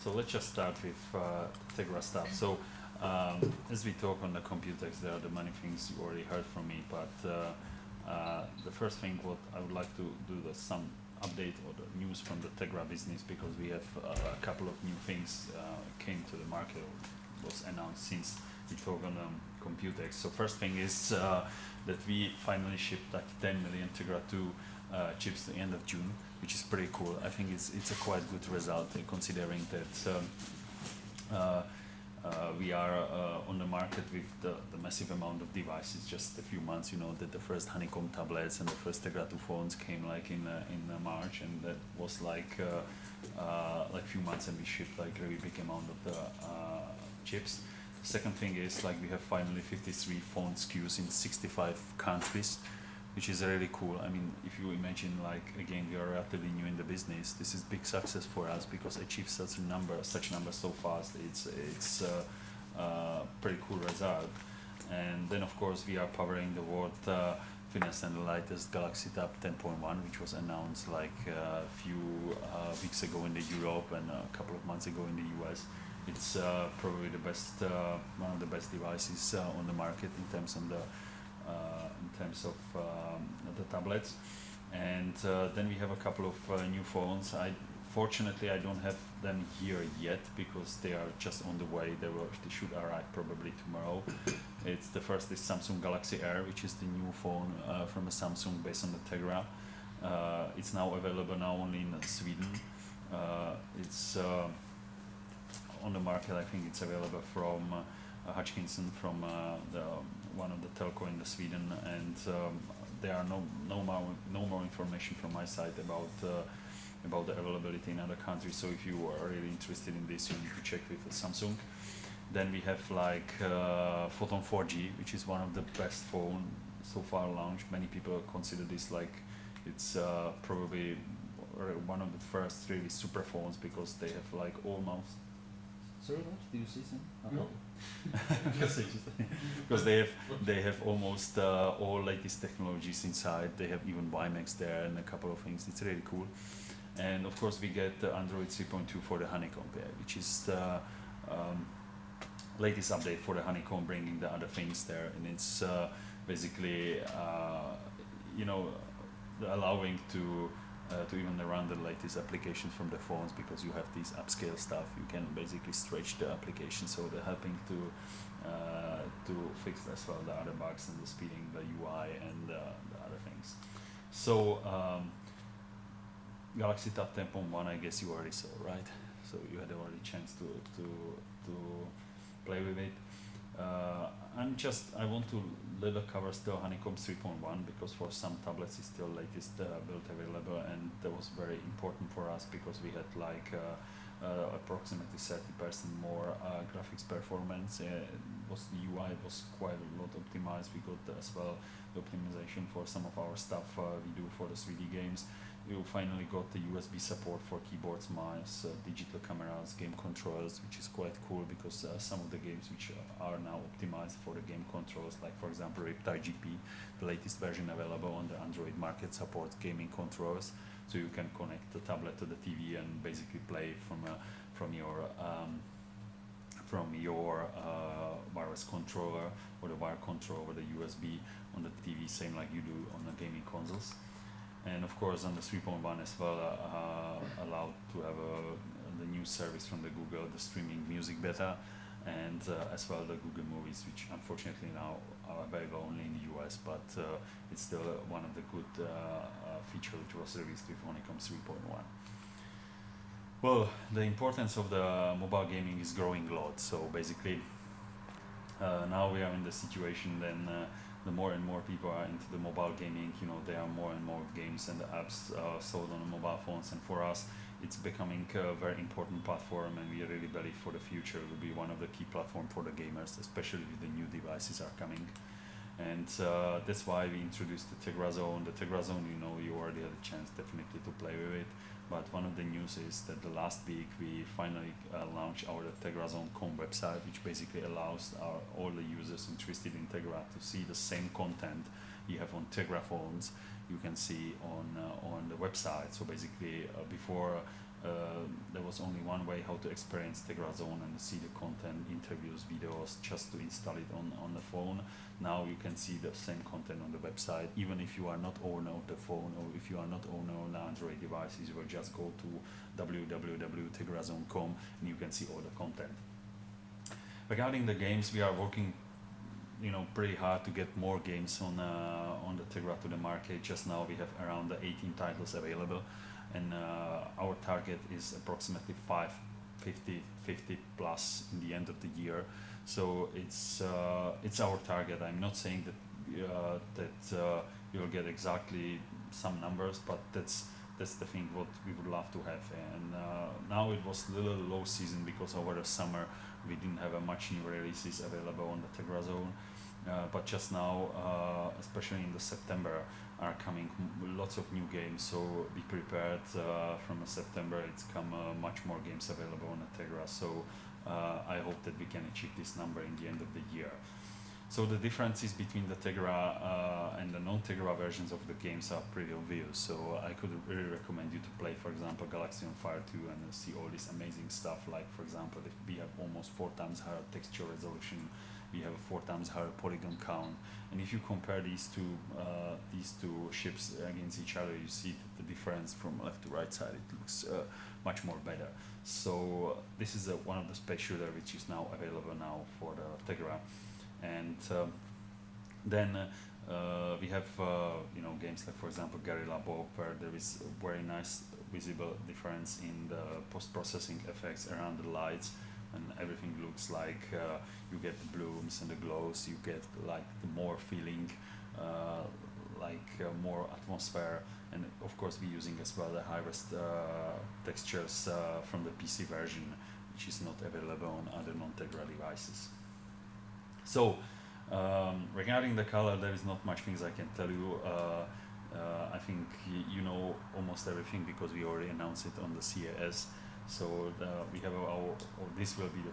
So let's just start with Tegra stuff. So as we talk on the Computex, there are the many things you already heard from me, but the first thing what I would like to do is some update or the news from the Tegra business, because we have a couple of new things came to the market or was announced since we talk on Computex. So first thing is that we finally shipped like 10 million Tegra 2 chips at the end of June, which is pretty cool. I think it's a quite good result considering that we are on the market with the massive amount of devices. Just a few months, you know, that the first honeycomb tablets and the first Tegra 2 phones came like in March, and that was like few months, and we shipped like a really big amount of the chips. Second thing is like we have finally 53 phone SKUs in 65 countries, which is really cool. I mean, if you imagine, like, again, we are relatively new in the business, this is big success for us, because achieve such numbers so fast, it's pretty cool result. And then of course we are powering the world finest and the lightest Galaxy Tab 10.1, which was announced like a few weeks ago in the Europe and a couple of months ago in the US. It's probably the best, one of the best devices on the market in terms of the tablets. And then we have a couple of new phones. Fortunately, I don't have them here yet because they are just on the way. They should arrive probably tomorrow. It's the first is Samsung Galaxy Air, which is the new phone from Samsung based on the Tegra. It's now available only in Sweden. It's on the market. I think it's available from Hutchinson, from one of the telco in Sweden, and there are no more information from my side about the availability in other countries. So if you are really interested in this, you need to check with Samsung. Then we have like Photon 4G, which is one of the best phone so far launched. Many people consider this like it's probably one of the first really super phones, because they have like almost. Sorry, what? Do you see some? No. Because they have almost all latest technologies inside. They have even WiMAX there and a couple of things. It's really cool. And of course we get Android 3.2 for the honeycomb pair, which is the latest update for the honeycomb, bringing the other things there. And it's basically you know, allowing to even run the latest applications from the phones, because you have these upscale stuff. You can basically stretch the application, so they're helping to fix as well the other bugs and the speeding, the UI and the other things. So Galaxy Tab 10.1, I guess you already saw, right? So you had already chance to play with it. I want to little cover still honeycomb 3.1, because for some tablets it's still latest build available, and that was very important for us because we had like approximately 30% more graphics performance. The UI was quite a lot optimized. We got as well the optimization for some of our stuff we do for the 3D games. You finally got the USB support for keyboards, mice, digital cameras, game controllers, which is quite cool, because some of the games which are now optimized for the game controls, like for example Riptide GP, the latest version available on the Android market, supports gaming controllers, so you can connect the tablet to the TV and basically play from your wireless controller or the wire control over the USB on the TV, same like you do on the gaming consoles. And of course on the 3.1 as well, allowed to have the new service from the Google, the streaming music beta, and as well the Google Movies, which unfortunately now are available only in the US, but it's still one of the good features which was released with Honeycomb 3.1. Well, the importance of the mobile gaming is growing a lot. So basically now we are in the situation then the more and more people are into the mobile gaming, you know, there are more and more games and apps sold on the mobile phones, and for us it's becoming a very important platform, and we really believe for the future it will be one of the key platforms for the gamers, especially if the new devices are coming. And that's why we introduced the Tegra Zone. The Tegra Zone, you know, you already had a chance definitely to play with it, but one of the news is that the last week we finally launched our Tegra.com website, which basically allows all the users interested in Tegra to see the same content you have on Tegra phones, you can see on the website. So basically before there was only one way how to experience Tegra Zone and see the content, interviews, videos, just to install it on the phone. Now you can see the same content on the website, even if you are not owner of the phone, or if you are not owner of the Android devices. You will just go to www.tegrazone.com and you can see all the content. Regarding the games, we are working, pretty hard to get more games on the Tegra to the market. Just now we have around 18 titles available, and our target is approximately 50 plus in the end of the year. So it's our target. I'm not saying that you'll get exactly some numbers, but that's the thing what we would love to have. And now it was a little low season because over the summer we didn't have much new releases available on the Tegra Zone. But just now, especially in the September, are coming lots of new games. So be prepared. From September, it's come much more games available on the Tegra. So I hope that we can achieve this number in the end of the year. So the differences between the Tegra and the non-Tegra versions of the games are pretty obvious. So I could really recommend you to play, for example, Galaxy on Fire 2 and see all this amazing stuff. Like, for example, if we have almost 4 times higher texture resolution, we have a 4 times higher polygon count. And if you compare these two ships against each other, you see that the difference from left to right side, it looks much more better. So this is one of the space shooter which is now available now for the Tegra. And then we have games like, for example, Guerrilla Bob, where there is a very nice visible difference in the post-processing effects around the lights, and everything looks like you get the blooms and the glows, you get like the more feeling, more atmosphere. And of course we're using as well the highest textures from the PC version, which is not available on other non-Tegra devices. So regarding the Kal-El, there is not much things I can tell you. I think you know almost everything because we already announced it on the CES. So we have this will be the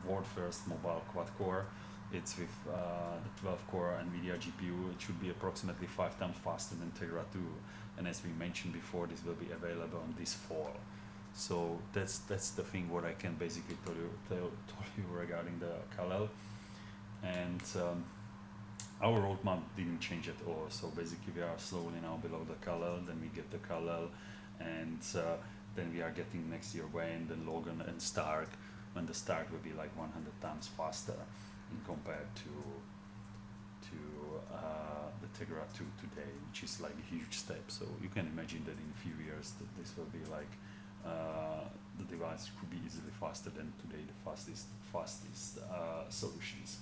world first mobile quad-core. It's with the 12-core Nvidia GPU. It should be approximately 5 times faster than Tegra 2. And as we mentioned before, this will be available on this fall. So that's the thing what I can basically tell you regarding the Kal-El. And our roadmap didn't change at all. So basically we are slowly now below the Kal-El, then we get the Kal-El, and then we are getting next year Wayne, then Logan and Stark, when the Stark will be like 100 times faster in compared to the Tegra 2 today, which is like a huge step. So you can imagine that in a few years that this will be like the device could be easily faster than today the fastest solutions.